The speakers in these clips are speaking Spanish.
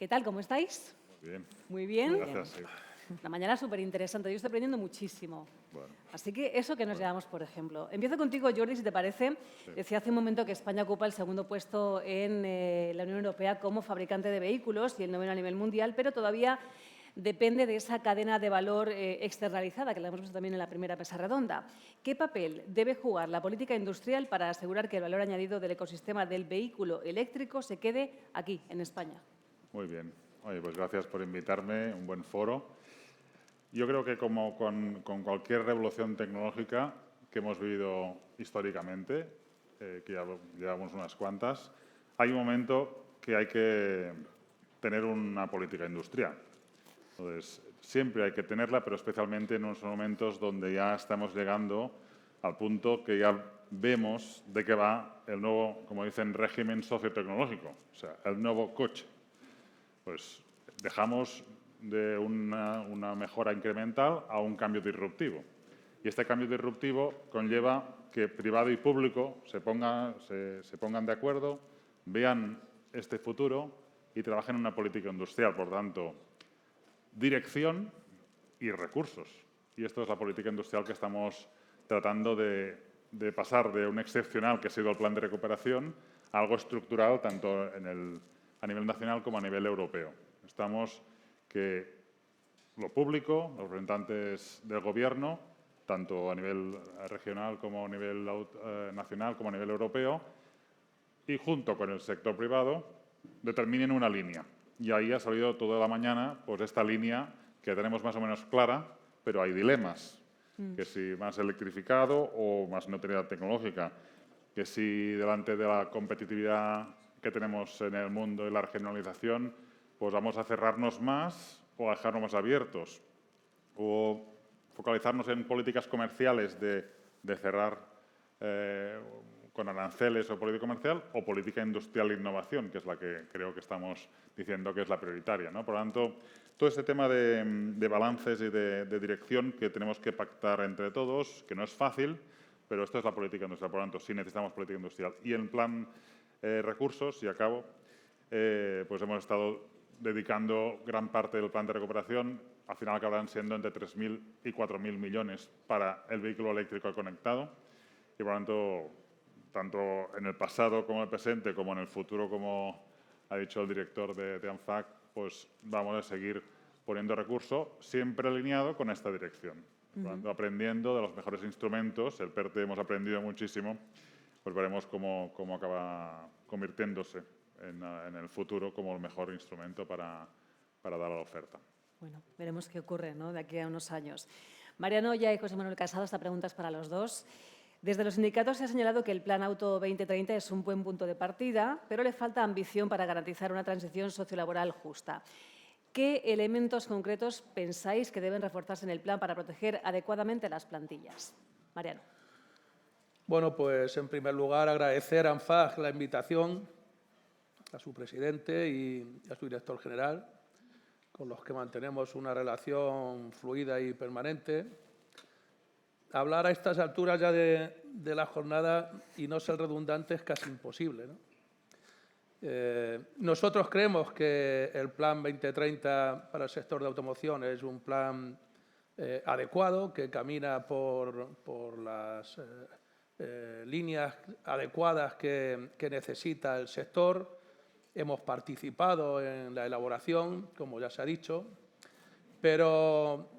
¿Qué tal? ¿Cómo estáis? Bien. Muy bien. Gracias. Sí. La mañana es súper interesante. Yo estoy aprendiendo muchísimo. Bueno, Así que eso que nos llevamos, por ejemplo. Empiezo contigo, Jordi, si te parece. Sí. Decía hace un momento que España ocupa el segundo puesto en la Unión Europea como fabricante de vehículos y el noveno a nivel mundial, pero todavía depende de esa cadena de valor externalizada, que la hemos visto también en la primera mesa redonda. ¿Qué papel debe jugar la política industrial para asegurar que el valor añadido del ecosistema del vehículo eléctrico se quede aquí, en España? muy bien. Oye, pues gracias por invitarme, un buen foro. Yo creo que como con cualquier revolución tecnológica que hemos vivido históricamente, que ya llevamos unas cuantas, hay un momento que hay que tener una política industrial. Entonces, siempre hay que tenerla, pero especialmente en unos momentos donde ya estamos llegando al punto que ya vemos de qué va el nuevo, como dicen, régimen sociotecnológico, o sea, el nuevo coche. Pues dejamos de una mejora incremental a un cambio disruptivo. Y este cambio disruptivo conlleva que privado y público se pongan de acuerdo, vean este futuro y trabajen en una política industrial. Por tanto, dirección y recursos. Y esto es la política industrial que estamos tratando de pasar de un excepcional que ha sido el plan de recuperación a algo estructural tanto a nivel nacional como a nivel europeo. Estamos que lo público, los representantes del Gobierno, tanto a nivel regional como a nivel nacional como a nivel europeo, y junto con el sector privado, determinen una línea. Y ahí ha salido toda la mañana pues esta línea que tenemos más o menos clara, pero hay dilemas. Que si más electrificado o más neutralidad tecnológica. Que si delante de la competitividad que tenemos en el mundo y la regionalización, pues vamos a cerrarnos más o a dejarnos más abiertos. O focalizarnos en políticas comerciales de cerrar con aranceles o política comercial o política industrial e innovación, que es la que creo que estamos diciendo que es la prioritaria, ¿no? Por lo tanto, todo este tema de balances y de dirección que tenemos que pactar entre todos, que no es fácil, pero esto es la política industrial. Por lo tanto, sí necesitamos política industrial. Y en plan recursos, y acabo, pues hemos estado dedicando gran parte del plan de recuperación, al final acabarán siendo entre 3.000 y 4.000 millones para el vehículo eléctrico conectado. Y, por lo tanto, tanto en el pasado como en el presente, como en el futuro, como ha dicho el director de ANFAC, pues vamos a seguir poniendo recursos, siempre alineado con esta dirección. Por lo tanto, aprendiendo de los mejores instrumentos, el PERTE hemos aprendido muchísimo, pues veremos cómo acaba convirtiéndose en el futuro como el mejor instrumento para dar a la oferta. Bueno, veremos qué ocurre, ¿no?, de aquí a unos años. Mariano Oya y José Manuel Casado, esta pregunta es para los dos. Desde los sindicatos se ha señalado que el Plan Auto 2030 es un buen punto de partida, pero le falta ambición para garantizar una transición sociolaboral justa. ¿Qué elementos concretos pensáis que deben reforzarse en el plan para proteger adecuadamente las plantillas? Mariano. Bueno, pues en primer lugar agradecer a ANFAC la invitación, a su presidente y a su director general, con los que mantenemos una relación fluida y permanente. Hablar a estas alturas ya de la jornada y no ser redundante es casi imposible, ¿no? Nosotros creemos que el Plan 2030 para el sector de automoción es un plan adecuado, que camina por las líneas adecuadas que necesita el sector. Hemos participado en la elaboración, como ya se ha dicho, pero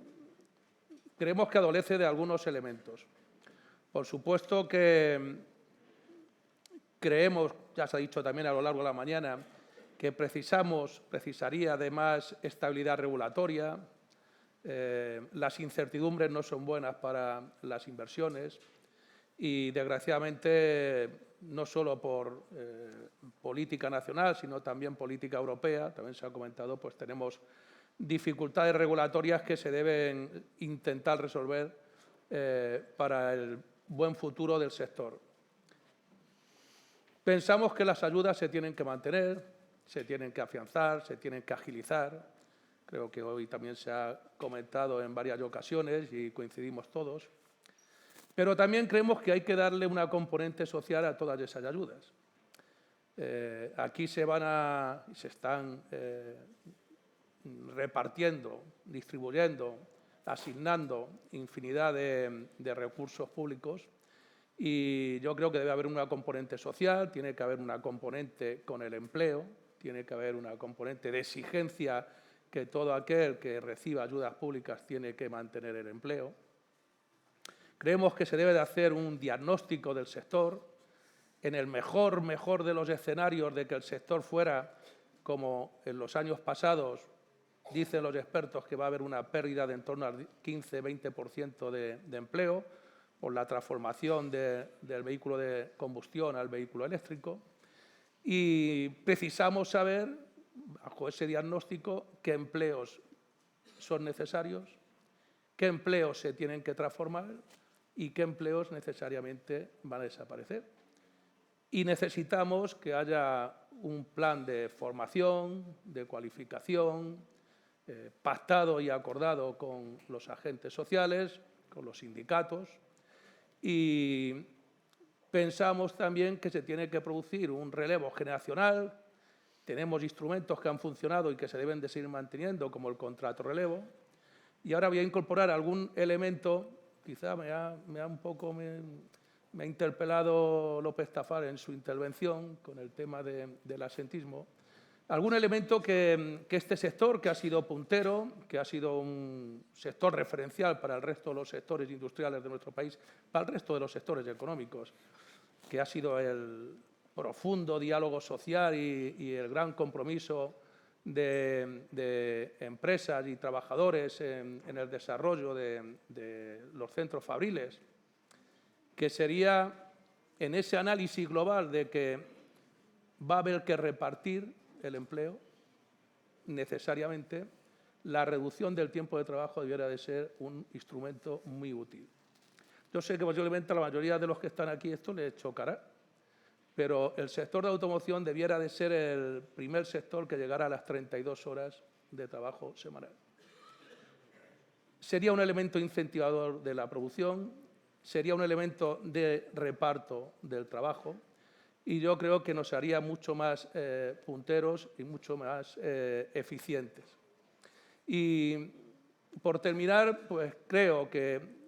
creemos que adolece de algunos elementos. Por supuesto que creemos, ya se ha dicho también a lo largo de la mañana, que precisaría de más estabilidad regulatoria. Las incertidumbres no son buenas para las inversiones y, desgraciadamente, no solo por política nacional, sino también política europea, también se ha comentado, pues tenemos dificultades regulatorias que se deben intentar resolver para el buen futuro del sector. Pensamos que las ayudas se tienen que mantener, se tienen que afianzar, se tienen que agilizar. Creo que hoy también se ha comentado en varias ocasiones y coincidimos todos. Pero también creemos que hay que darle una componente social a todas esas ayudas. Aquí se están repartiendo, distribuyendo, asignando infinidad de recursos públicos y yo creo que debe haber una componente social, tiene que haber una componente con el empleo, tiene que haber una componente de exigencia que todo aquel que reciba ayudas públicas tiene que mantener el empleo. Creemos que se debe de hacer un diagnóstico del sector, en el mejor de los escenarios de que el sector fuera, como en los años pasados, dicen los expertos que va a haber una pérdida de en torno al 15-20% de empleo por la transformación del vehículo de combustión al vehículo eléctrico. Y precisamos saber, bajo ese diagnóstico, qué empleos son necesarios, qué empleos se tienen que transformar y qué empleos necesariamente van a desaparecer. Y necesitamos que haya un plan de formación, de cualificación, pactado y acordado con los agentes sociales, con los sindicatos, y pensamos también que se tiene que producir un relevo generacional. Tenemos instrumentos que han funcionado y que se deben de seguir manteniendo, como el contrato relevo, y ahora voy a incorporar algún elemento, quizá me ha interpelado López Tafall en su intervención con el tema del absentismo, algún elemento que este sector, que ha sido puntero, que ha sido un sector referencial para el resto de los sectores industriales de nuestro país, para el resto de los sectores económicos, que ha sido el profundo diálogo social y el gran compromiso de empresas y trabajadores en el desarrollo de los centros fabriles, que sería en ese análisis global de que va a haber que repartir el empleo, necesariamente, la reducción del tiempo de trabajo debiera de ser un instrumento muy útil. Yo sé que posiblemente a la mayoría de los que están aquí esto les chocará, pero el sector de automoción debiera de ser el primer sector que llegara a las 32 horas de trabajo semanal. Sería un elemento incentivador de la producción, sería un elemento de reparto del trabajo, y yo creo que nos haría mucho más punteros y mucho más eficientes. Y por terminar, pues creo que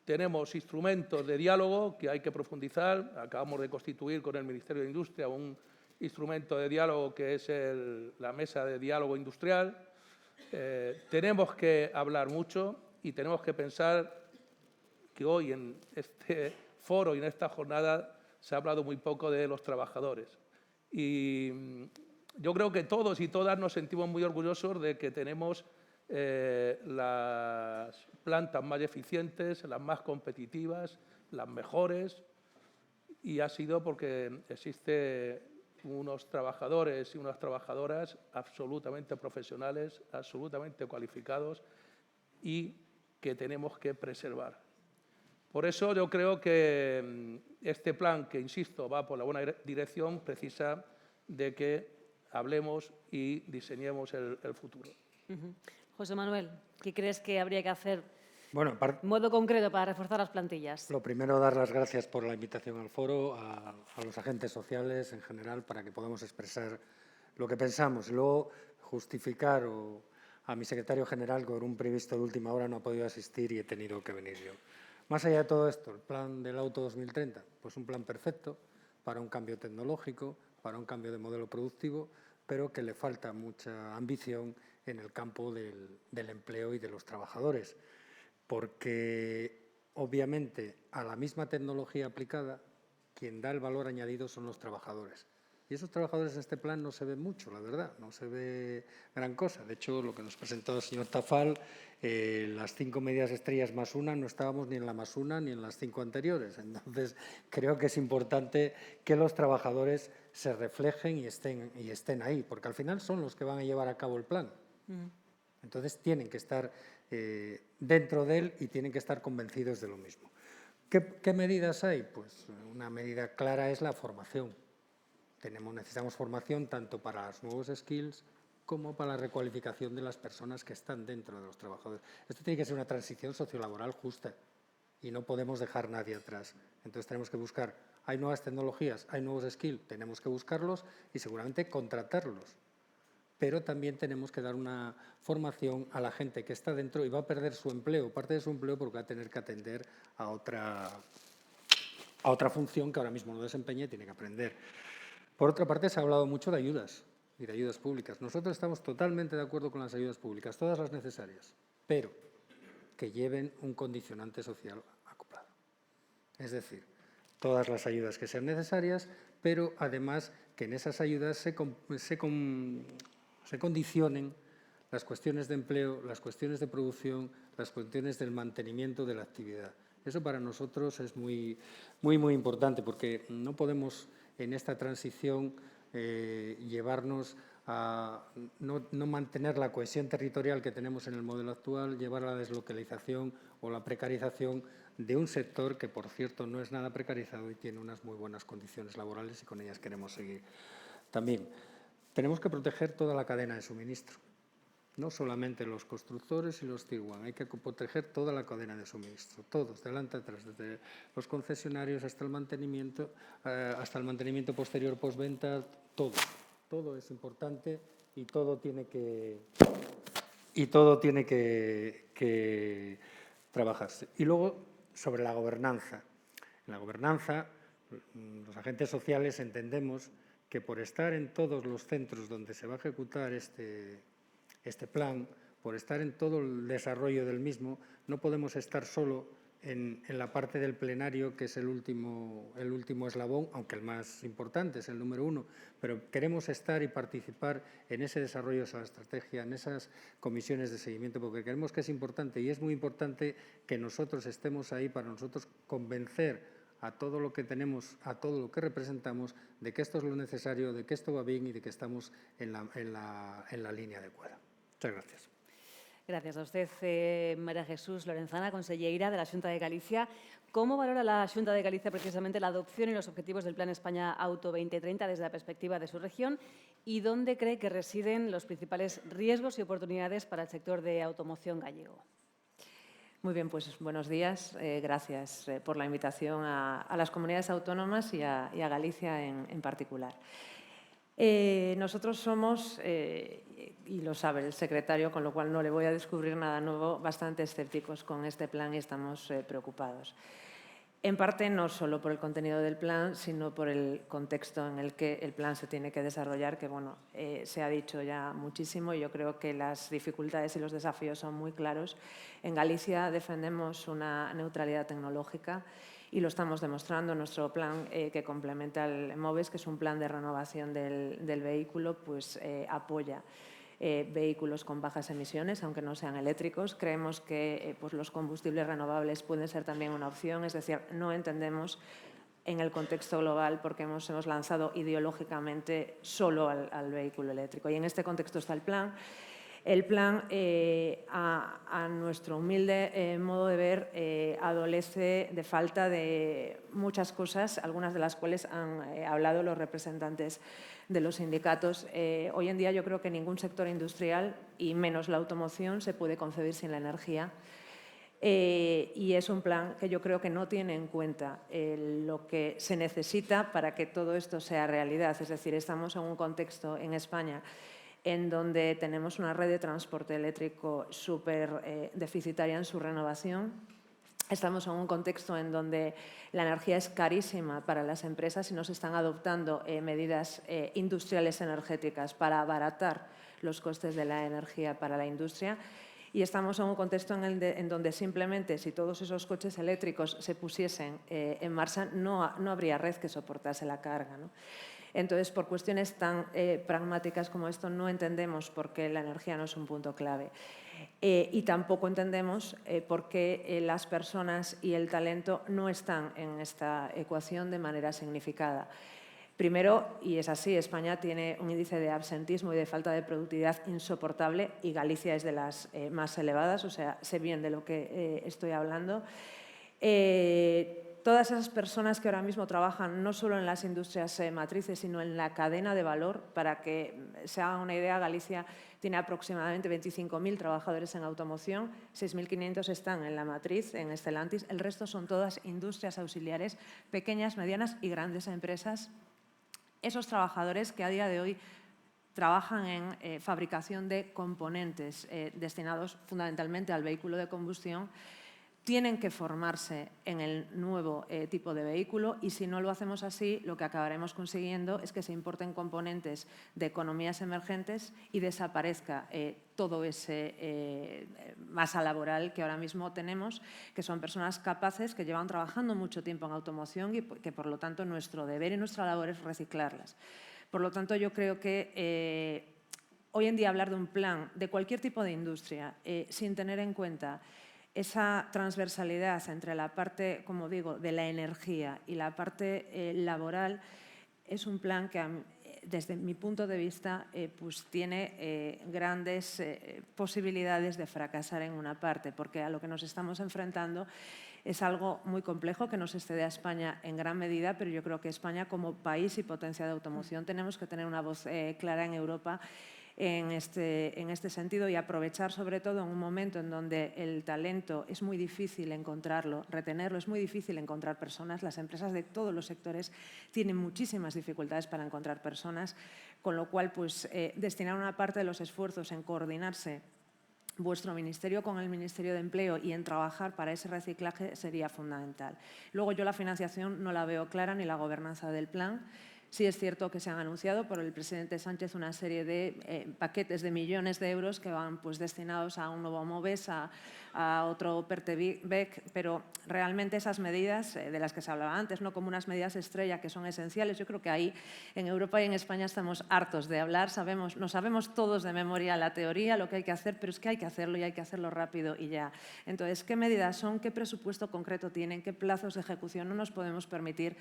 tenemos instrumentos de diálogo que hay que profundizar. Acabamos de constituir con el Ministerio de Industria un instrumento de diálogo que es la Mesa de Diálogo Industrial. Tenemos que hablar mucho y tenemos que pensar que hoy en este foro y en esta jornada se ha hablado muy poco de los trabajadores. Y yo creo que todos y todas nos sentimos muy orgullosos de que tenemos las plantas más eficientes, las más competitivas, las mejores, y ha sido porque existen unos trabajadores y unas trabajadoras absolutamente profesionales, absolutamente cualificados y que tenemos que preservar. Por eso yo creo que este plan, que insisto, va por la buena dirección, precisa de que hablemos y diseñemos el futuro. José Manuel, ¿qué crees que habría que hacer Bueno, en modo concreto para reforzar las plantillas? lo primero, dar las gracias por la invitación al foro, a los agentes sociales en general, para que podamos expresar lo que pensamos. Y luego, justificar a mi secretario general, que por un previsto de última hora no ha podido asistir y he tenido que venir yo. Más allá de todo esto, el plan del Auto 2030, pues un plan perfecto para un cambio tecnológico, para un cambio de modelo productivo, pero que le falta mucha ambición en el campo del empleo y de los trabajadores, porque obviamente a la misma tecnología aplicada, quien da el valor añadido son los trabajadores. Y esos trabajadores en este plan no se ven mucho, la verdad, no se ve gran cosa. De hecho, lo que nos presentó el señor Tafall, las 5 medidas estrellas más una, no estábamos ni en la más una ni en las 5 anteriores. Entonces, creo que es importante que los trabajadores se reflejen y estén ahí, porque al final son los que van a llevar a cabo el plan. Entonces, tienen que estar dentro de él y tienen que estar convencidos de lo mismo. ¿Qué medidas hay? Pues una medida clara es la formación. Necesitamos formación tanto para los nuevos skills como para la recualificación de las personas que están dentro de los trabajadores. Esto tiene que ser una transición sociolaboral justa y no podemos dejar a nadie atrás. Entonces tenemos que buscar hay nuevas tecnologías, hay nuevos skills, tenemos que buscarlos y seguramente contratarlos. Pero también tenemos que dar una formación a la gente que está dentro y va a perder su empleo, parte de su empleo, porque va a tener que atender a otra función que ahora mismo no desempeña y tiene que aprender. Por otra parte, se ha hablado mucho de ayudas y de ayudas públicas. Nosotros estamos totalmente de acuerdo con las ayudas públicas, todas las necesarias, pero que lleven un condicionante social acoplado. Es decir, todas las ayudas que sean necesarias, pero además que en esas ayudas se condicionen las cuestiones de empleo, las cuestiones de producción, las cuestiones del mantenimiento de la actividad. Eso para nosotros es muy importante, porque no podemos en esta transición llevarnos a no mantener la cohesión territorial que tenemos en el modelo actual, llevar a la deslocalización o la precarización de un sector que, por cierto, no es nada precarizado y tiene unas muy buenas condiciones laborales y con ellas queremos seguir. También tenemos que proteger toda la cadena de suministro, no solamente los constructores y los Tier 1, hay que proteger toda la cadena de suministro, todos, de delante a atrás, desde los concesionarios hasta el mantenimiento posterior, postventa, todo. Todo es importante y todo tiene que trabajarse. Y luego, sobre la gobernanza. En la gobernanza, los agentes sociales entendemos que por estar en todos los centros donde se va a ejecutar este plan, por estar en todo el desarrollo del mismo, no podemos estar solo en la parte del plenario, que es el último eslabón, aunque el más importante es el número 1, pero queremos estar y participar en ese desarrollo de esa estrategia, en esas comisiones de seguimiento, porque creemos que es importante y es muy importante que nosotros estemos ahí para nosotros convencer a todo lo que tenemos, a todo lo que representamos, de que esto es lo necesario, de que esto va bien y de que estamos en la línea adecuada. Muchas gracias. Gracias a usted, María Jesús Lorenzana, conselleira de la Xunta de Galicia. ¿Cómo valora la Xunta de Galicia precisamente la adopción y los objetivos del Plan España Auto 2030 desde la perspectiva de su región? ¿Y dónde cree que residen los principales riesgos y oportunidades para el sector de automoción gallego? Muy bien, pues buenos días. Gracias por la invitación a las comunidades autónomas y a Galicia en particular. Nosotros somos, y lo sabe el secretario, con lo cual no le voy a descubrir nada nuevo, bastante escépticos con este plan y estamos preocupados. En parte no solo por el contenido del plan, sino por el contexto en el que el plan se tiene que desarrollar, que bueno, se ha dicho ya muchísimo y yo creo que las dificultades y los desafíos son muy claros. En Galicia defendemos una neutralidad tecnológica y lo estamos demostrando. Nuestro plan que complementa el MOVES, que es un plan de renovación del vehículo, pues apoya vehículos con bajas emisiones, aunque no sean eléctricos. Creemos que pues los combustibles renovables pueden ser también una opción, es decir, no entendemos en el contexto global porque hemos lanzado ideológicamente solo al vehículo eléctrico. Y en este contexto está el plan. El plan, a nuestro humilde modo de ver, adolece de falta de muchas cosas, algunas de las cuales han hablado los representantes de los sindicatos. Hoy en día yo creo que ningún sector industrial, y menos la automoción, se puede concebir sin la energía. Y es un plan que yo creo que no tiene en cuenta lo que se necesita para que todo esto sea realidad. Es decir, estamos en un contexto en España en donde tenemos una red de transporte eléctrico súper deficitaria en su renovación. Estamos en un contexto en donde la energía es carísima para las empresas y no se están adoptando medidas industriales energéticas para abaratar los costes de la energía para la industria. Y estamos en un contexto en donde simplemente si todos esos coches eléctricos se pusiesen en marcha no habría red que soportase la carga, ¿no? Entonces, por cuestiones tan pragmáticas como esto, no entendemos por qué la energía no es un punto clave. Y tampoco entendemos por qué las personas y el talento no están en esta ecuación de manera significada. Primero, y es así, España tiene un índice de absentismo y de falta de productividad insoportable y Galicia es de las más elevadas, o sea, sé bien de lo que estoy hablando. todas esas personas que ahora mismo trabajan no solo en las industrias matrices, sino en la cadena de valor. Para que se hagan una idea, Galicia tiene aproximadamente 25.000 trabajadores en automoción, 6.500 están en la matriz, en Stellantis, el resto son todas industrias auxiliares, pequeñas, medianas y grandes empresas. Esos trabajadores que a día de hoy trabajan en fabricación de componentes destinados fundamentalmente al vehículo de combustión, tienen que formarse en el nuevo tipo de vehículo, y si no lo hacemos así, lo que acabaremos consiguiendo es que se importen componentes de economías emergentes y desaparezca todo ese masa laboral que ahora mismo tenemos, que son personas capaces que llevan trabajando mucho tiempo en automoción y que, por lo tanto, nuestro deber y nuestra labor es reciclarlas. Por lo tanto, yo creo que hoy en día hablar de un plan de cualquier tipo de industria sin tener en cuenta esa transversalidad entre la parte, como digo, de la energía y la parte laboral, es un plan que, desde mi punto de vista, pues tiene grandes posibilidades de fracasar en una parte, porque a lo que nos estamos enfrentando es algo muy complejo que nos excede a España en gran medida, pero yo creo que España, como país y potencia de automoción, tenemos que tener una voz clara en Europa en este sentido, y aprovechar, sobre todo en un momento en donde el talento es muy difícil encontrarlo, retenerlo, es muy difícil encontrar personas. Las empresas de todos los sectores tienen muchísimas dificultades para encontrar personas, con lo cual, pues, destinar una parte de los esfuerzos en coordinarse vuestro ministerio con el Ministerio de Empleo y en trabajar para ese reciclaje sería fundamental. Luego, yo la financiación no la veo clara, ni la gobernanza del plan. Sí es cierto que se han anunciado por el presidente Sánchez una serie de paquetes de millones de euros que van, pues, destinados a un nuevo MOVES, a otro PERTEBEC, pero realmente esas medidas de las que se hablaba antes, ¿no?, como unas medidas estrella que son esenciales, yo creo que ahí en Europa y en España estamos hartos de hablar, nos sabemos todos de memoria la teoría, lo que hay que hacer, pero es que hay que hacerlo, y hay que hacerlo rápido y ya. Entonces, ¿qué medidas son? ¿Qué presupuesto concreto tienen? ¿Qué plazos de ejecución? No nos podemos permitir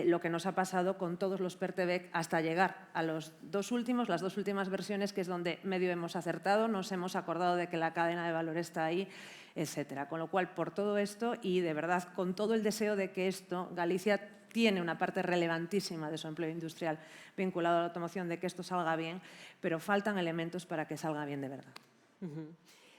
lo que nos ha pasado con todos los PERTEBEC hasta llegar a las dos últimas versiones, que es donde medio hemos acertado, nos hemos acordado de que la cadena de valor está ahí, etcétera. Con lo cual, por todo esto, y de verdad con todo el deseo de que Galicia tiene una parte relevantísima de su empleo industrial vinculado a la automoción, de que esto salga bien, pero faltan elementos para que salga bien de verdad.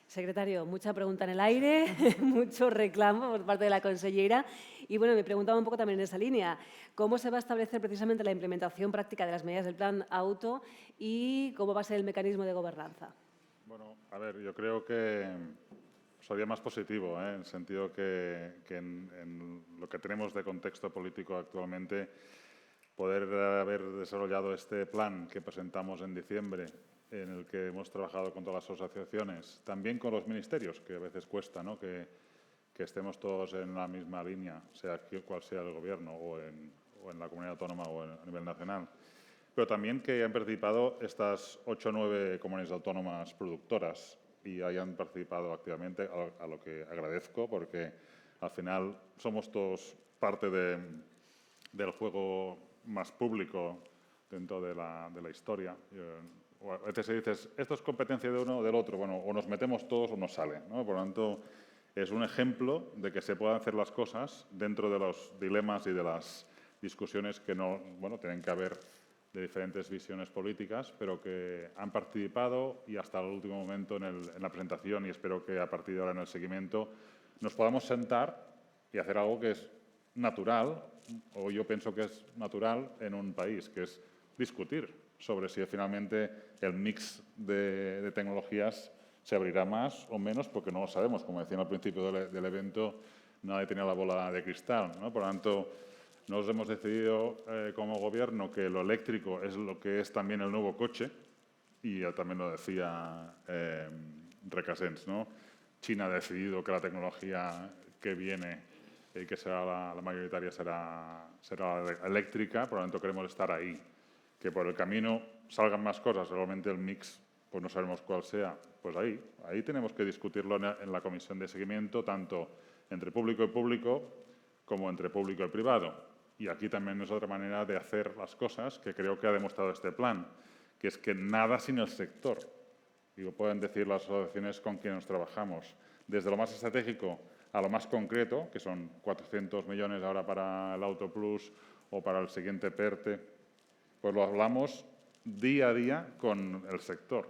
Secretario, mucha pregunta en el aire, mucho reclamo por parte de la consellera. Y bueno, me preguntaba un poco también en esa línea, ¿cómo se va a establecer precisamente la implementación práctica de las medidas del plan auto y cómo va a ser el mecanismo de gobernanza? Bueno, a ver, yo creo que sería más positivo, en el sentido que en lo que tenemos de contexto político actualmente, poder haber desarrollado este plan que presentamos en diciembre, en el que hemos trabajado con todas las asociaciones, también con los ministerios, que a veces cuesta, ¿no?, que estemos todos en la misma línea, sea cual sea el Gobierno o en la comunidad autónoma o a nivel nacional. Pero también que hayan participado estas 8 o 9 comunidades autónomas productoras y hayan participado activamente, a lo que agradezco, porque al final somos todos parte del juego más público dentro de la historia. A veces se dice, esto es competencia de uno o del otro. Bueno, o nos metemos todos o nos sale, ¿no? Por lo tanto, es un ejemplo de que se puedan hacer las cosas dentro de los dilemas y de las discusiones que no, bueno, tienen que haber de diferentes visiones políticas, pero que han participado y hasta el último momento en la presentación, y espero que a partir de ahora en el seguimiento nos podamos sentar y hacer algo que es natural, o yo pienso que es natural en un país, que es discutir sobre si finalmente el mix de tecnologías se abrirá más o menos, porque no lo sabemos. Como decían al principio del evento, nadie tenía la bola de cristal, ¿no? Por lo tanto, nos hemos decidido como Gobierno que lo eléctrico es lo que es también el nuevo coche, y también lo decía Recasens, ¿no? China ha decidido que la tecnología que viene y que será la mayoritaria será eléctrica, por lo tanto queremos estar ahí. Que por el camino salgan más cosas, realmente el mix, pues no sabemos cuál sea, pues ahí tenemos que discutirlo en la comisión de seguimiento, tanto entre público y público como entre público y privado. Y aquí también es otra manera de hacer las cosas que creo que ha demostrado este plan, que es que nada sin el sector. Digo, pueden decir las asociaciones con quienes trabajamos, desde lo más estratégico a lo más concreto, que son 400 millones ahora para el Auto Plus o para el siguiente PERTE, pues lo hablamos día a día con el sector.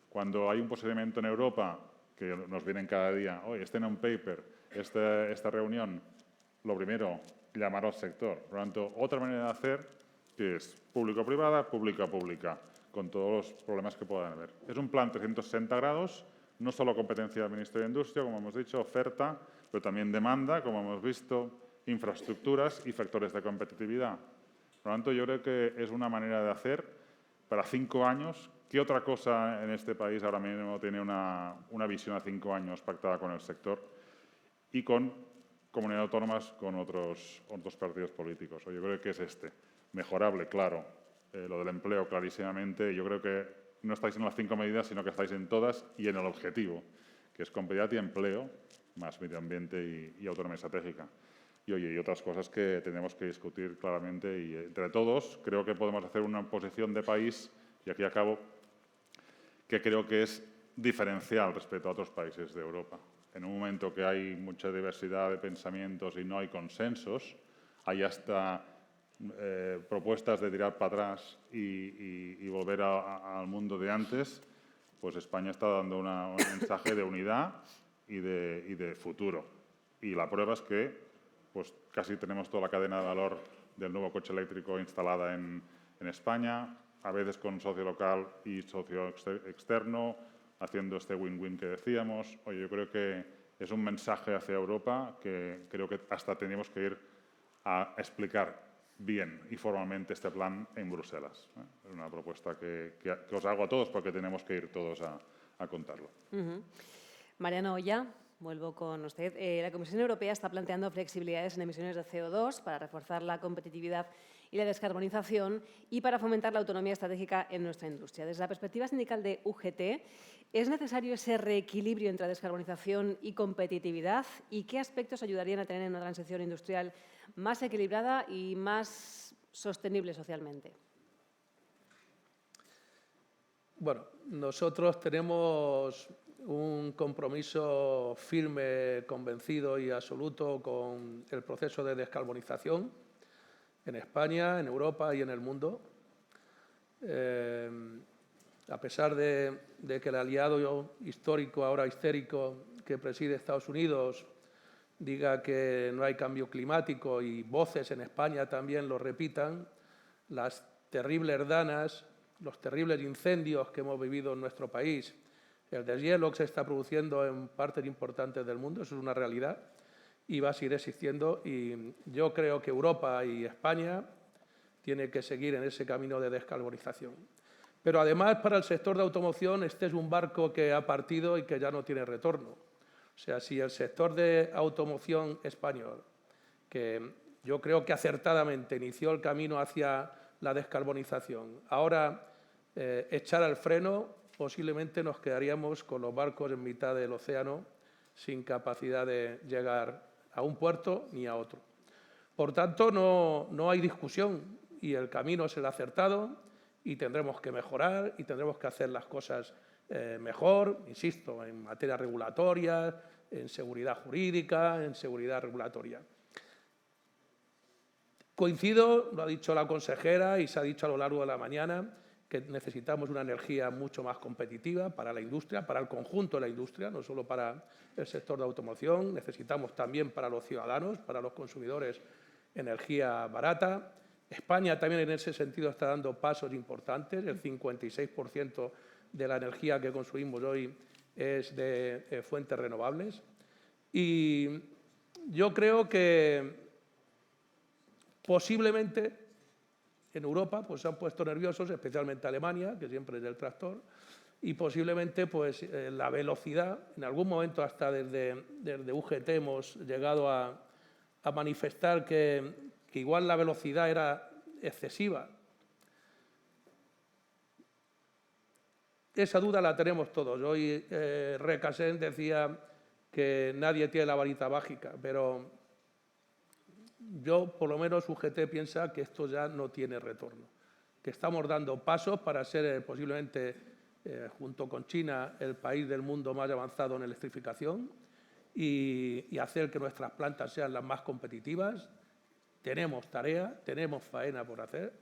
Cuando hay un procedimiento en Europa que nos vienen cada día, oye, este non-paper, esta reunión, lo primero, llamar al sector. Por lo tanto, otra manera de hacer que es público-privada, pública-pública, con todos los problemas que puedan haber. Es un plan 360 grados, no solo competencia del Ministerio de Industria, como hemos dicho, oferta, pero también demanda, como hemos visto, infraestructuras y factores de competitividad. Por lo tanto, yo creo que es una manera de hacer para 5 años. ¿Qué otra cosa en este país ahora mismo tiene una visión a 5 años pactada con el sector y con comunidades autónomas, con otros partidos políticos? Yo creo que es mejorable, claro, lo del empleo clarísimamente. Yo creo que no estáis en las 5 medidas, sino que estáis en todas y en el objetivo, que es competitividad y empleo, más medio ambiente y autonomía estratégica. Y otras cosas que tenemos que discutir claramente y entre todos creo que podemos hacer una posición de país, y aquí acabo, que creo que es diferencial respecto a otros países de Europa. En un momento que hay mucha diversidad de pensamientos y no hay consensos, hay hasta propuestas de tirar para atrás y volver al mundo de antes, pues España está dando un mensaje de unidad y de futuro. Y la prueba es que pues casi tenemos toda la cadena de valor del nuevo coche eléctrico instalada en España, a veces con socio local y socio externo, haciendo este win-win que decíamos. Oye, yo creo que es un mensaje hacia Europa que creo que hasta tenemos que ir a explicar bien y formalmente este plan en Bruselas. Es una propuesta que os hago a todos porque tenemos que ir todos a contarlo. Mariano Oya, vuelvo con usted. La Comisión Europea está planteando flexibilidades en emisiones de CO2 para reforzar la competitividad y la descarbonización y para fomentar la autonomía estratégica en nuestra industria. Desde la perspectiva sindical de UGT, ¿es necesario ese reequilibrio entre descarbonización y competitividad? ¿Y qué aspectos ayudarían a tener una transición industrial más equilibrada y más sostenible socialmente? Bueno, nosotros tenemos un compromiso firme, convencido y absoluto con el proceso de descarbonización en España, en Europa y en el mundo. A pesar de que el aliado histórico, ahora histérico, que preside Estados Unidos, diga que no hay cambio climático y voces en España también lo repitan, las terribles danas, los terribles incendios que hemos vivido en nuestro país, el deshielo que se está produciendo en partes importantes del mundo, eso es una realidad y va a seguir existiendo. Y yo creo que Europa y España tienen que seguir en ese camino de descarbonización. Pero además, para el sector de automoción, este es un barco que ha partido y que ya no tiene retorno. O sea, si el sector de automoción español, que yo creo que acertadamente inició el camino hacia la descarbonización, ahora echara el freno, posiblemente nos quedaríamos con los barcos en mitad del océano sin capacidad de llegar a un puerto ni a otro. Por tanto, no hay discusión y el camino es el acertado y tendremos que mejorar y tendremos que hacer las cosas mejor, insisto, en materia regulatoria, en seguridad jurídica, en seguridad regulatoria. Coincido, lo ha dicho la consejera y se ha dicho a lo largo de la mañana, que necesitamos una energía mucho más competitiva para la industria, para el conjunto de la industria, no solo para el sector de automoción. Necesitamos también para los ciudadanos, para los consumidores, energía barata. España también en ese sentido está dando pasos importantes. El 56% de la energía que consumimos hoy es de fuentes renovables. Y yo creo que posiblemente en Europa pues, se han puesto nerviosos, especialmente Alemania, que siempre es del tractor, y posiblemente pues, la velocidad, en algún momento hasta desde UGT hemos llegado a manifestar que igual la velocidad era excesiva. Esa duda la tenemos todos. Hoy Requesens decía que nadie tiene la varita mágica, pero yo, por lo menos, UGT piensa que esto ya no tiene retorno, que estamos dando pasos para ser posiblemente, junto con China, el país del mundo más avanzado en electrificación y hacer que nuestras plantas sean las más competitivas. Tenemos tarea, tenemos faena por hacer,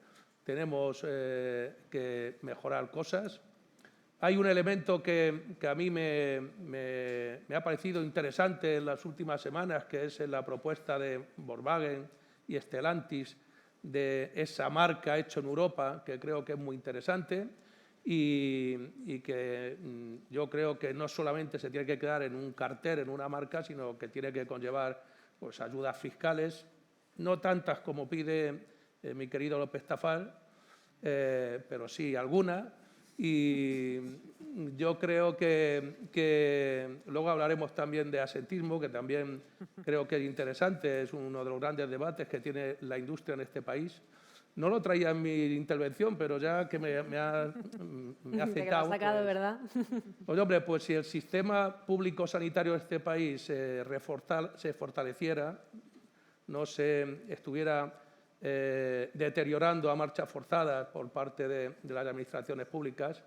tenemos que mejorar cosas. Hay un elemento que a mí me ha parecido interesante en las últimas semanas, que es la propuesta de Volkswagen y Stellantis de esa marca hecho en Europa, que creo que es muy interesante y que yo creo que no solamente se tiene que quedar en un cartel, en una marca, sino que tiene que conllevar pues, ayudas fiscales, no tantas como pide mi querido López Tafal, pero sí algunas. Y yo creo que luego hablaremos también de asentismo, que también creo que es interesante, es uno de los grandes debates que tiene la industria en este país. No lo traía en mi intervención, pero ya que me ha citado... Que lo has sacado, pues, ¿verdad? pues hombre, pues si el sistema público sanitario de este país se fortaleciera, no se estuviera deteriorando a marchas forzadas por parte de las administraciones públicas,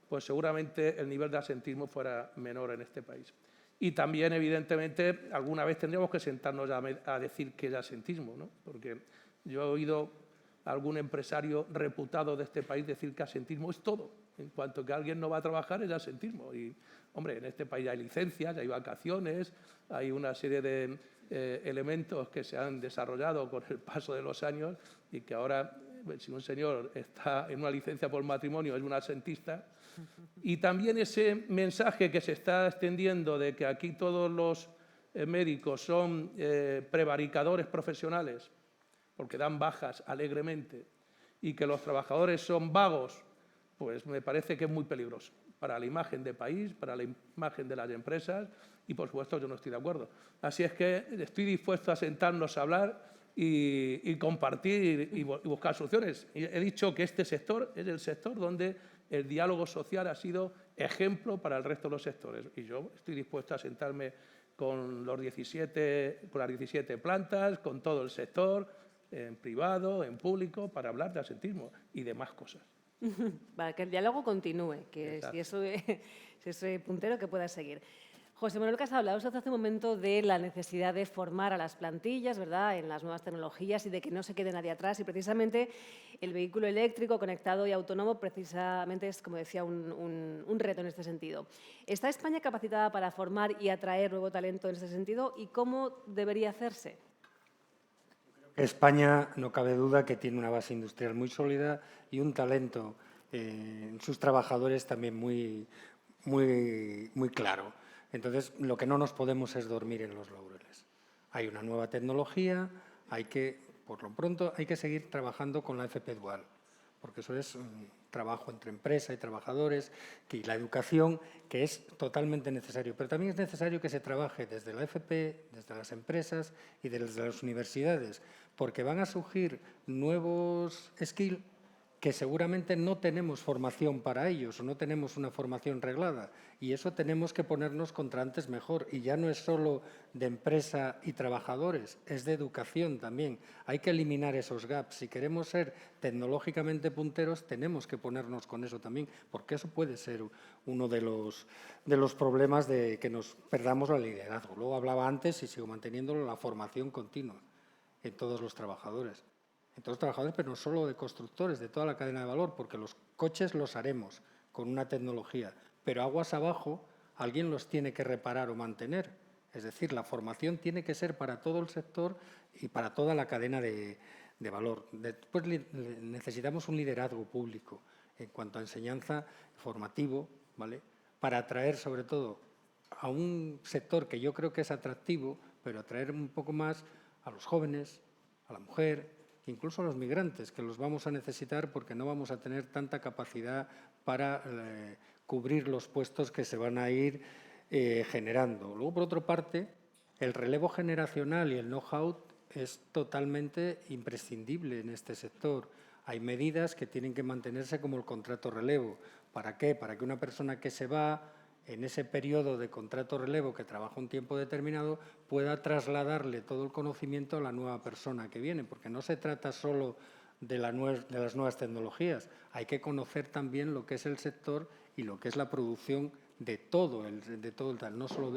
pues seguramente el nivel de asentismo fuera menor en este país. Y también, evidentemente, alguna vez tendríamos que sentarnos a decir qué es asentismo, ¿no? Porque yo he oído a algún empresario reputado de este país decir que asentismo es todo. En cuanto que alguien no va a trabajar, es asentismo. Y, hombre, en este país hay licencias, hay vacaciones, hay una serie de elementos que se han desarrollado con el paso de los años y que ahora, si un señor está en una licencia por matrimonio, es un asentista. Y también ese mensaje que se está extendiendo de que aquí todos los médicos son prevaricadores profesionales, porque dan bajas alegremente, y que los trabajadores son vagos, pues me parece que es muy peligroso para la imagen del país, para la imagen de las empresas, y por supuesto yo no estoy de acuerdo. Así es que estoy dispuesto a sentarnos a hablar y compartir y buscar soluciones. Y he dicho que este sector es el sector donde el diálogo social ha sido ejemplo para el resto de los sectores. Y yo estoy dispuesto a sentarme con las 17 plantas, con todo el sector, en privado, en público, para hablar de asentismo y de más cosas. Para que el diálogo continúe, que si eso es ese puntero que pueda seguir. José Manuel Casado, hablaba usted hace un momento de la necesidad de formar a las plantillas, ¿verdad?, en las nuevas tecnologías y de que no se quede nadie atrás. Y precisamente el vehículo eléctrico conectado y autónomo precisamente es, como decía, un reto en este sentido. ¿Está España capacitada para formar y atraer nuevo talento en ese sentido? ¿Y cómo debería hacerse? España, no cabe duda, que tiene una base industrial muy sólida y un talento en sus trabajadores también muy claro. Entonces, lo que no nos podemos es dormir en los laureles. Hay una nueva tecnología, por lo pronto, hay que seguir trabajando con la FP Dual, porque eso es un trabajo entre empresa y trabajadores, y la educación, que es totalmente necesario. Pero también es necesario que se trabaje desde la FP, desde las empresas y desde las universidades, porque van a surgir nuevos skills que seguramente no tenemos formación para ellos o no tenemos una formación reglada, y eso tenemos que ponernos contra antes mejor, y ya no es solo de empresa y trabajadores, es de educación también. Hay que eliminar esos gaps. Si queremos ser tecnológicamente punteros, tenemos que ponernos con eso también, porque eso puede ser uno de los problemas de que nos perdamos el liderazgo. Luego hablaba antes, y sigo manteniéndolo, la formación continua en todos los trabajadores. En todos los trabajadores, pero no solo de constructores, de toda la cadena de valor, porque los coches los haremos con una tecnología, pero aguas abajo alguien los tiene que reparar o mantener. Es decir, la formación tiene que ser para todo el sector y para toda la cadena de valor. Después necesitamos un liderazgo público en cuanto a enseñanza formativo, ¿vale?, para atraer sobre todo a un sector que yo creo que es atractivo, pero atraer un poco más a los jóvenes, a la mujer, incluso a los migrantes, que los vamos a necesitar porque no vamos a tener tanta capacidad para cubrir los puestos que se van a ir generando. Luego, por otra parte, el relevo generacional y el know-how es totalmente imprescindible en este sector. Hay medidas que tienen que mantenerse como el contrato relevo. ¿Para qué? Para que una persona que se va en ese periodo de contrato relevo, que trabaja un tiempo determinado, pueda trasladarle todo el conocimiento a la nueva persona que viene, porque no se trata solo de las nuevas tecnologías, hay que conocer también lo que es el sector y lo que es la producción de todo el tal, no solo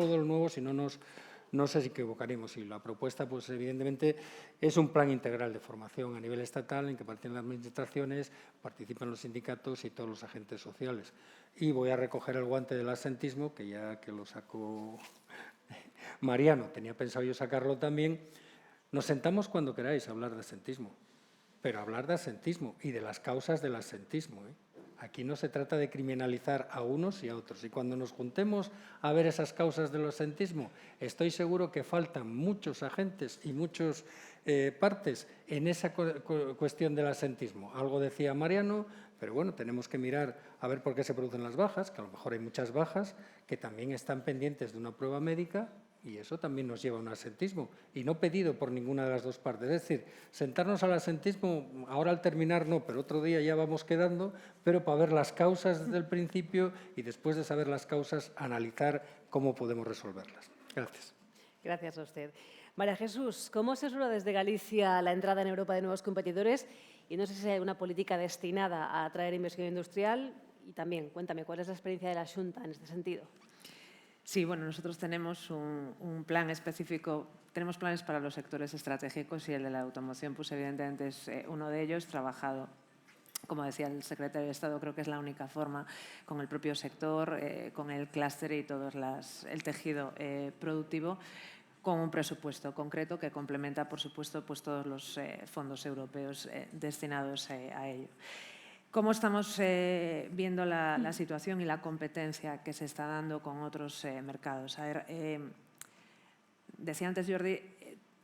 de lo nuevo, sino no sé si equivocaremos. Y la propuesta, pues evidentemente, es un plan integral de formación a nivel estatal en que participan las administraciones, participan los sindicatos y todos los agentes sociales. Y voy a recoger el guante del absentismo, que ya que lo sacó Mariano, tenía pensado yo sacarlo también. Nos sentamos cuando queráis a hablar de absentismo, pero hablar de absentismo y de las causas del absentismo, ¿eh? Aquí no se trata de criminalizar a unos y a otros. Y cuando nos juntemos a ver esas causas del absentismo, estoy seguro que faltan muchos agentes y muchas partes en esa cuestión del absentismo. Algo decía Mariano, pero bueno, tenemos que mirar a ver por qué se producen las bajas, que a lo mejor hay muchas bajas que también están pendientes de una prueba médica. Y eso también nos lleva a un absentismo, y no pedido por ninguna de las dos partes. Es decir, sentarnos al absentismo, ahora al terminar no, pero otro día ya vamos quedando, pero para ver las causas desde el principio y después de saber las causas, analizar cómo podemos resolverlas. Gracias. Gracias a usted. María Jesús, ¿cómo se asegura desde Galicia la entrada en Europa de nuevos competidores? Y no sé si hay una política destinada a atraer inversión industrial. Y también, cuéntame, ¿cuál es la experiencia de la Xunta en este sentido? Sí, bueno, nosotros tenemos un plan específico, tenemos planes para los sectores estratégicos y el de la automoción, pues evidentemente es uno de ellos, trabajado, como decía el secretario de Estado, creo que es la única forma con el propio sector, con el clúster y todo el tejido productivo, con un presupuesto concreto que complementa, por supuesto, pues todos los fondos europeos destinados a ello. ¿Cómo estamos viendo la situación y la competencia que se está dando con otros mercados? A ver, decía antes Jordi,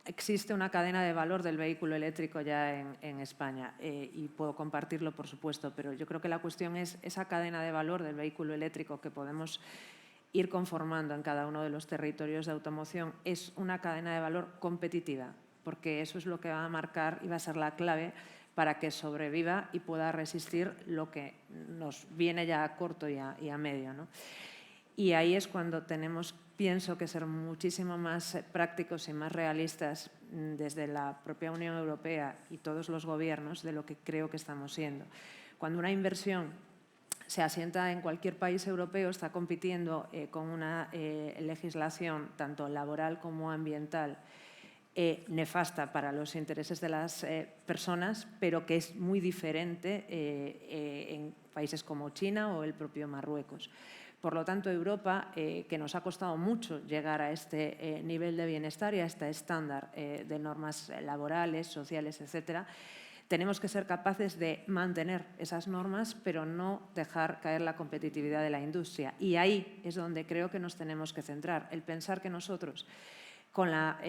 existe una cadena de valor del vehículo eléctrico ya en España y puedo compartirlo, por supuesto, pero yo creo que la cuestión es esa cadena de valor del vehículo eléctrico que podemos ir conformando en cada uno de los territorios de automoción es una cadena de valor competitiva, porque eso es lo que va a marcar y va a ser la clave para que sobreviva y pueda resistir lo que nos viene ya a corto y a medio, ¿no? Y ahí es cuando tenemos, pienso, que ser muchísimo más prácticos y más realistas desde la propia Unión Europea y todos los gobiernos de lo que creo que estamos siendo. Cuando una inversión se asienta en cualquier país europeo, está compitiendo con una legislación tanto laboral como ambiental nefasta para los intereses de las personas, pero que es muy diferente en países como China o el propio Marruecos. Por lo tanto, Europa, que nos ha costado mucho llegar a este nivel de bienestar y a este estándar de normas laborales, sociales, etcétera, tenemos que ser capaces de mantener esas normas, pero no dejar caer la competitividad de la industria. Y ahí es donde creo que nos tenemos que centrar, el pensar que nosotros, con la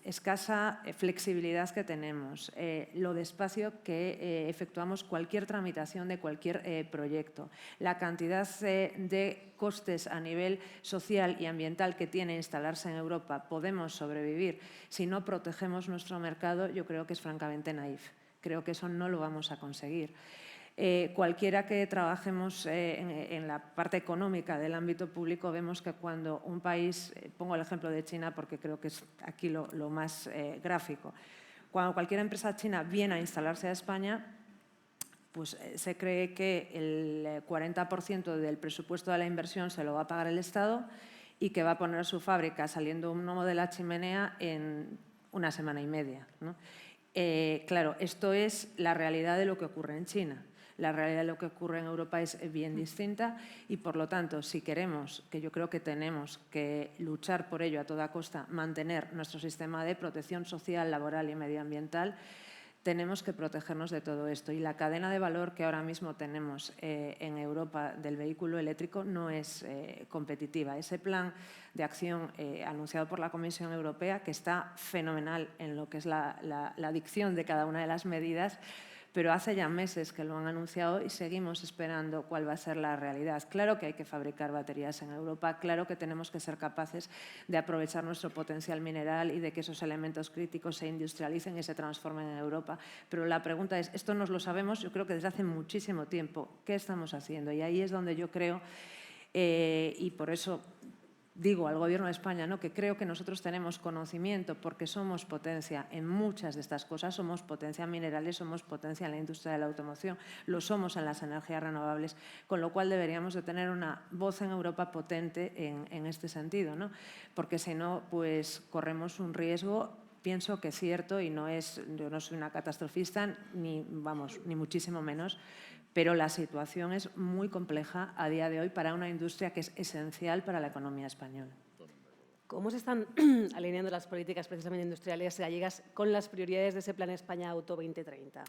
escasa flexibilidad que tenemos, lo despacio que efectuamos cualquier tramitación de cualquier proyecto, la cantidad de costes a nivel social y ambiental que tiene instalarse en Europa, podemos sobrevivir si no protegemos nuestro mercado, yo creo que es francamente naif. Creo que eso no lo vamos a conseguir. Cualquiera que trabajemos en la parte económica del ámbito público vemos que cuando un país, pongo el ejemplo de China porque creo que es aquí lo más gráfico, cuando cualquier empresa china viene a instalarse a España, pues se cree que el 40% del presupuesto de la inversión se lo va a pagar el Estado y que va a poner su fábrica saliendo un gnomo de la chimenea en una semana y media, ¿no? Claro, esto es la realidad de lo que ocurre en China. La realidad de lo que ocurre en Europa es bien distinta y, por lo tanto, si queremos, que yo creo que tenemos que luchar por ello a toda costa, mantener nuestro sistema de protección social, laboral y medioambiental, tenemos que protegernos de todo esto. Y la cadena de valor que ahora mismo tenemos en Europa del vehículo eléctrico no es competitiva. Ese plan de acción anunciado por la Comisión Europea, que está fenomenal en lo que es la dicción de cada una de las medidas, pero hace ya meses que lo han anunciado y seguimos esperando cuál va a ser la realidad. Claro que hay que fabricar baterías en Europa, claro que tenemos que ser capaces de aprovechar nuestro potencial mineral y de que esos elementos críticos se industrialicen y se transformen en Europa, pero la pregunta es, esto nos lo sabemos, yo creo que desde hace muchísimo tiempo, ¿qué estamos haciendo? Y ahí es donde yo creo, y por eso digo al Gobierno de España, ¿no?, que creo que nosotros tenemos conocimiento porque somos potencia en muchas de estas cosas, somos potencia en minerales, somos potencia en la industria de la automoción, lo somos en las energías renovables, con lo cual deberíamos de tener una voz en Europa potente en este sentido, ¿no? Porque si no, pues corremos un riesgo. Pienso que es cierto y yo no soy una catastrofista ni muchísimo menos, pero la situación es muy compleja a día de hoy para una industria que es esencial para la economía española. ¿Cómo se están alineando las políticas precisamente industriales gallegas con las prioridades de ese Plan España Auto 2030?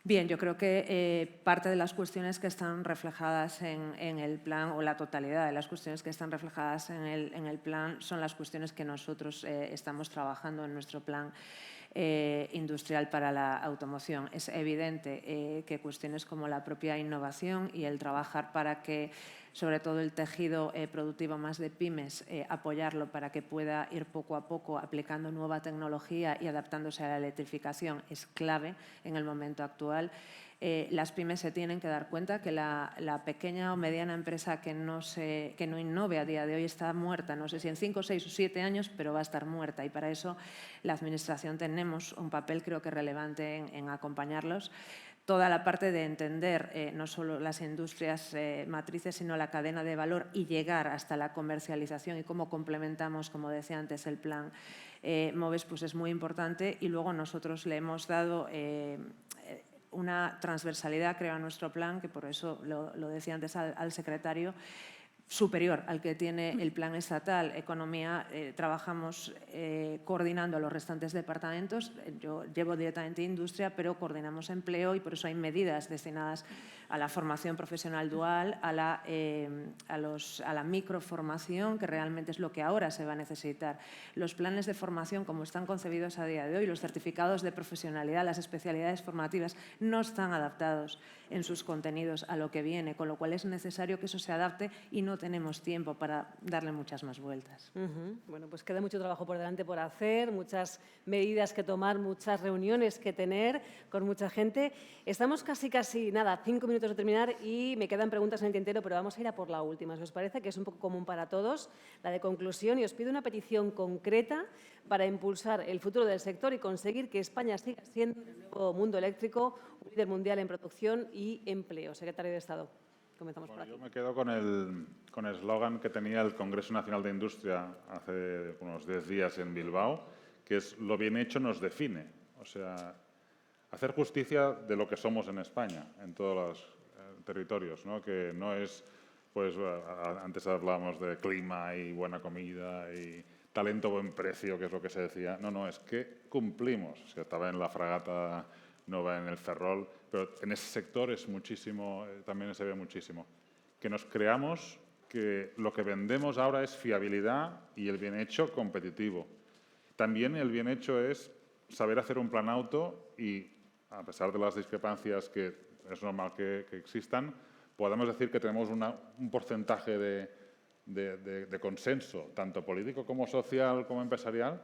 Bien, yo creo que parte de las cuestiones que están reflejadas en el plan, o la totalidad de las cuestiones que están reflejadas en el plan, son las cuestiones que nosotros estamos trabajando en nuestro plan industrial para la automoción. Es evidente que cuestiones como la propia innovación y el trabajar para que, sobre todo el tejido productivo más de pymes, apoyarlo para que pueda ir poco a poco aplicando nueva tecnología y adaptándose a la electrificación, es clave en el momento actual. Las pymes se tienen que dar cuenta que la pequeña o mediana empresa que no innove a día de hoy está muerta. No sé si en 5, 6 o 7 años, pero va a estar muerta. Y para eso la Administración tenemos un papel, creo que relevante, en acompañarlos. Toda la parte de entender no solo las industrias matrices, sino la cadena de valor y llegar hasta la comercialización y cómo complementamos, como decía antes, el plan MOVES, pues es muy importante. Y luego nosotros le hemos dado una transversalidad, creo, a nuestro plan, que por eso lo decía antes al secretario, superior al que tiene el plan estatal. Economía, trabajamos coordinando a los restantes departamentos. Yo llevo directamente industria, pero coordinamos empleo y por eso hay medidas destinadas a la formación profesional dual, a la microformación, que realmente es lo que ahora se va a necesitar. Los planes de formación, como están concebidos a día de hoy, los certificados de profesionalidad, las especialidades formativas, no están adaptados en sus contenidos a lo que viene, con lo cual es necesario que eso se adapte y no tenemos tiempo para darle muchas más vueltas. Bueno, pues queda mucho trabajo por delante por hacer, muchas medidas que tomar, muchas reuniones que tener con mucha gente. Estamos casi, nada, 5 minutos de terminar y me quedan preguntas en el tintero, pero vamos a ir a por la última, si os parece, que es un poco común para todos, la de conclusión, y os pido una petición concreta para impulsar el futuro del sector y conseguir que España siga siendo, en el nuevo mundo eléctrico, un líder mundial en producción y empleo. Secretario de Estado, comenzamos por aquí. Yo me quedo con el eslogan que tenía el Congreso Nacional de Industria hace unos 10 días en Bilbao, que es «lo bien hecho nos define». O sea, hacer justicia de lo que somos en España, en todos los territorios, ¿no? Que no es, pues, antes hablábamos de clima y buena comida y talento, buen precio, que es lo que se decía. No, es que cumplimos. O sea, estaba en la fragata Nova, en el Ferrol, pero en ese sector es muchísimo, también se ve muchísimo. Que nos creamos que lo que vendemos ahora es fiabilidad y el bien hecho competitivo. También el bien hecho es saber hacer un plan auto y, a pesar de las discrepancias que es normal que existan, podemos decir que tenemos un porcentaje de consenso, tanto político como social como empresarial,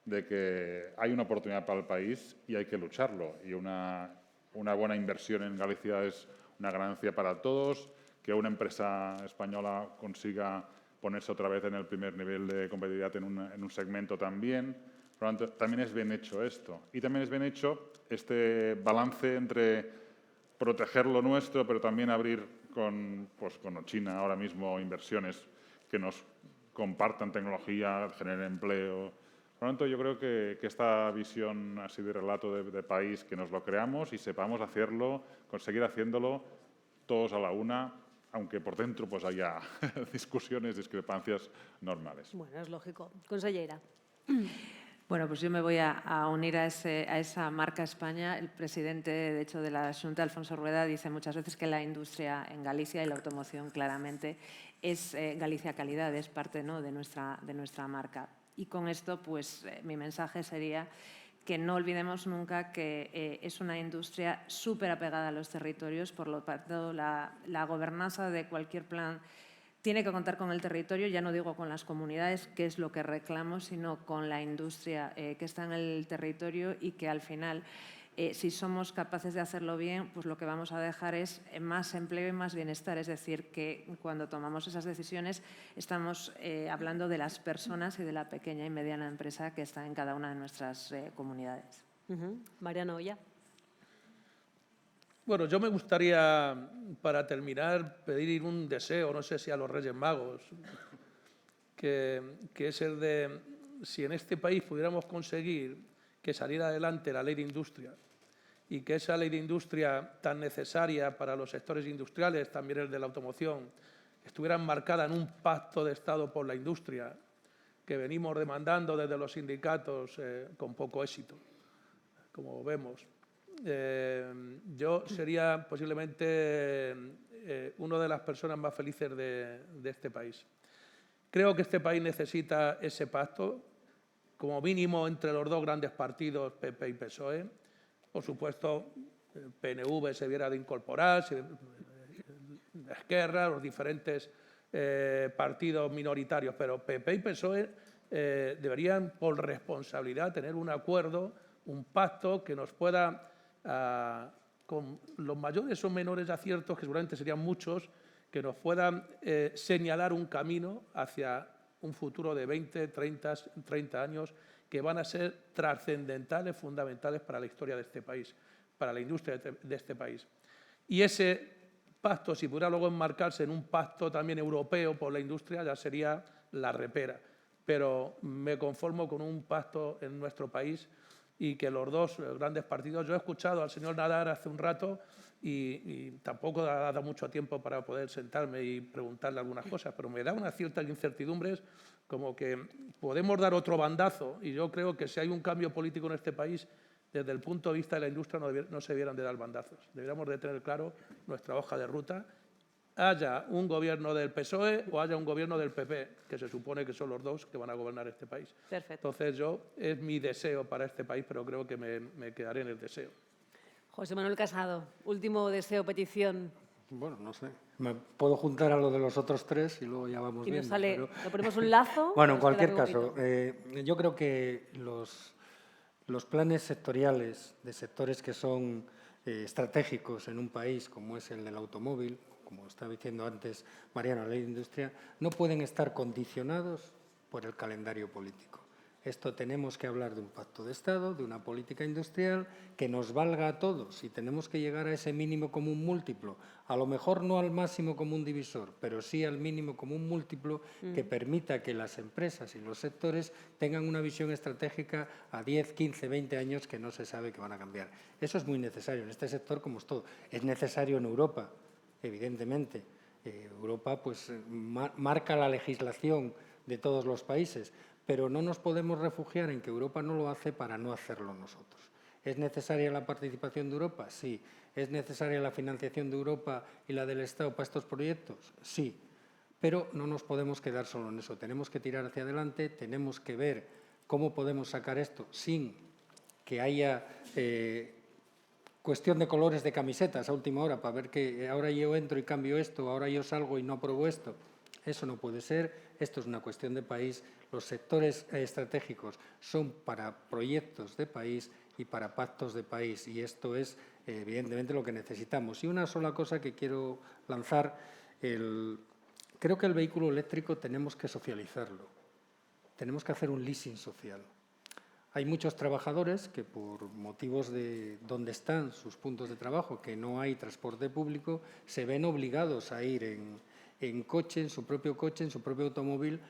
de que hay una oportunidad para el país y hay que lucharlo. Y una buena inversión en Galicia es una ganancia para todos, que una empresa española consiga ponerse otra vez en el primer nivel de competitividad en un segmento también. Por lo tanto, también es bien hecho esto. Y también es bien hecho este balance entre proteger lo nuestro, pero también abrir con China ahora mismo inversiones que nos compartan tecnología, generen empleo. Por lo tanto, yo creo que esta visión así de relato de país, que nos lo creamos y sepamos hacerlo, conseguir haciéndolo todos a la una, aunque por dentro pues haya discusiones, discrepancias normales. Bueno, es lógico. Consellera. Bueno, pues yo me voy a unir a esa marca España. El presidente, de hecho, de la Xunta, Alfonso Rueda, dice muchas veces que la industria en Galicia y la automoción claramente es Galicia Calidad, es parte, ¿no?, de nuestra marca. Y con esto, pues mi mensaje sería que no olvidemos nunca que es una industria súper apegada a los territorios, por lo tanto, la gobernanza de cualquier plan tiene que contar con el territorio, ya no digo con las comunidades, que es lo que reclamo, sino con la industria que está en el territorio y que al final Si somos capaces de hacerlo bien, pues lo que vamos a dejar es más empleo y más bienestar. Es decir, que cuando tomamos esas decisiones estamos hablando de las personas y de la pequeña y mediana empresa que está en cada una de nuestras comunidades. Mariano Oya. Bueno, yo me gustaría, para terminar, pedir un deseo, no sé si a los Reyes Magos, que es el de, si en este país pudiéramos conseguir que saliera adelante la ley de industria y que esa ley de industria tan necesaria para los sectores industriales, también el de la automoción, estuviera enmarcada en un pacto de Estado por la industria que venimos demandando desde los sindicatos con poco éxito, como vemos. Yo sería posiblemente una de las personas más felices de este país. Creo que este país necesita ese pacto, como mínimo entre los dos grandes partidos, PP y PSOE. Por supuesto, el PNV se viera de incorporar, la Esquerra, los diferentes partidos minoritarios, pero PP y PSOE deberían, por responsabilidad, tener un acuerdo, un pacto que nos pueda, con los mayores o menores aciertos, que seguramente serían muchos, que nos puedan señalar un camino hacia un futuro de 20, 30 años que van a ser trascendentales, fundamentales para la historia de este país, para la industria de este país. Y ese pacto, si pudiera luego enmarcarse en un pacto también europeo por la industria, ya sería la repera. Pero me conformo con un pacto en nuestro país y que los dos grandes partidos... Yo he escuchado al señor Nadal hace un rato y tampoco ha dado mucho tiempo para poder sentarme y preguntarle algunas cosas, pero me da unas ciertas incertidumbres, como que podemos dar otro bandazo, y yo creo que si hay un cambio político en este país, desde el punto de vista de la industria no se debieran de dar bandazos. Deberíamos de tener claro nuestra hoja de ruta, haya un gobierno del PSOE o haya un gobierno del PP, que se supone que son los dos que van a gobernar este país. Perfecto. Entonces, es mi deseo para este país, pero creo que me quedaré en el deseo. José Manuel Casado, último deseo, petición. Bueno, no sé. Me puedo juntar a lo de los otros tres y luego ya vamos Y nos viendo. sale, pero... le ponemos un lazo. Bueno, en nos queda cualquier muy caso, bonito. yo creo que los planes sectoriales de sectores que son estratégicos en un país, como es el del automóvil, como estaba diciendo antes Mariano, la ley de industria, no pueden estar condicionados por el calendario político. Esto tenemos que hablar de un pacto de Estado, de una política industrial que nos valga a todos y tenemos que llegar a ese mínimo común múltiplo, a lo mejor no al máximo común divisor, pero sí al mínimo común múltiplo que permita que las empresas y los sectores tengan una visión estratégica a 10, 15, 20 años que no se sabe que van a cambiar. Eso es muy necesario en este sector como es todo. Es necesario en Europa, evidentemente. Europa pues, marca la legislación de todos los países, pero no nos podemos refugiar en que Europa no lo hace para no hacerlo nosotros. ¿Es necesaria la participación de Europa? Sí. ¿Es necesaria la financiación de Europa y la del Estado para estos proyectos? Sí. Pero no nos podemos quedar solo en eso. Tenemos que tirar hacia adelante, tenemos que ver cómo podemos sacar esto sin que haya cuestión de colores de camisetas a última hora para ver que ahora yo entro y cambio esto, ahora yo salgo y no apruebo esto. Eso no puede ser, esto es una cuestión de país. Los sectores estratégicos son para proyectos de país y para pactos de país y esto es evidentemente lo que necesitamos. Y una sola cosa que quiero lanzar, creo que el vehículo eléctrico tenemos que socializarlo, tenemos que hacer un leasing social. Hay muchos trabajadores que por motivos de dónde están sus puntos de trabajo, que no hay transporte público, se ven obligados a ir en coche, en su propio automóvil,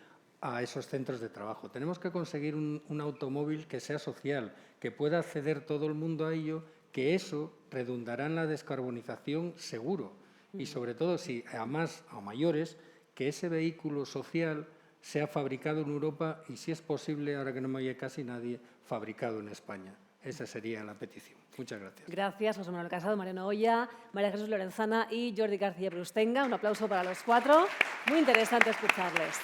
a esos centros de trabajo. Tenemos que conseguir un automóvil que sea social, que pueda acceder todo el mundo a ello, que eso redundará en la descarbonización seguro. Y sobre todo, si a más o mayores, que ese vehículo social sea fabricado en Europa y, si es posible, ahora que no me oye casi nadie, fabricado en España. Esa sería la petición. Muchas gracias. Gracias, José Manuel Casado, Mariano Oya, María Jesús Lorenzana y Jordi García Brustenga. Un aplauso para los cuatro. Muy interesante escucharles.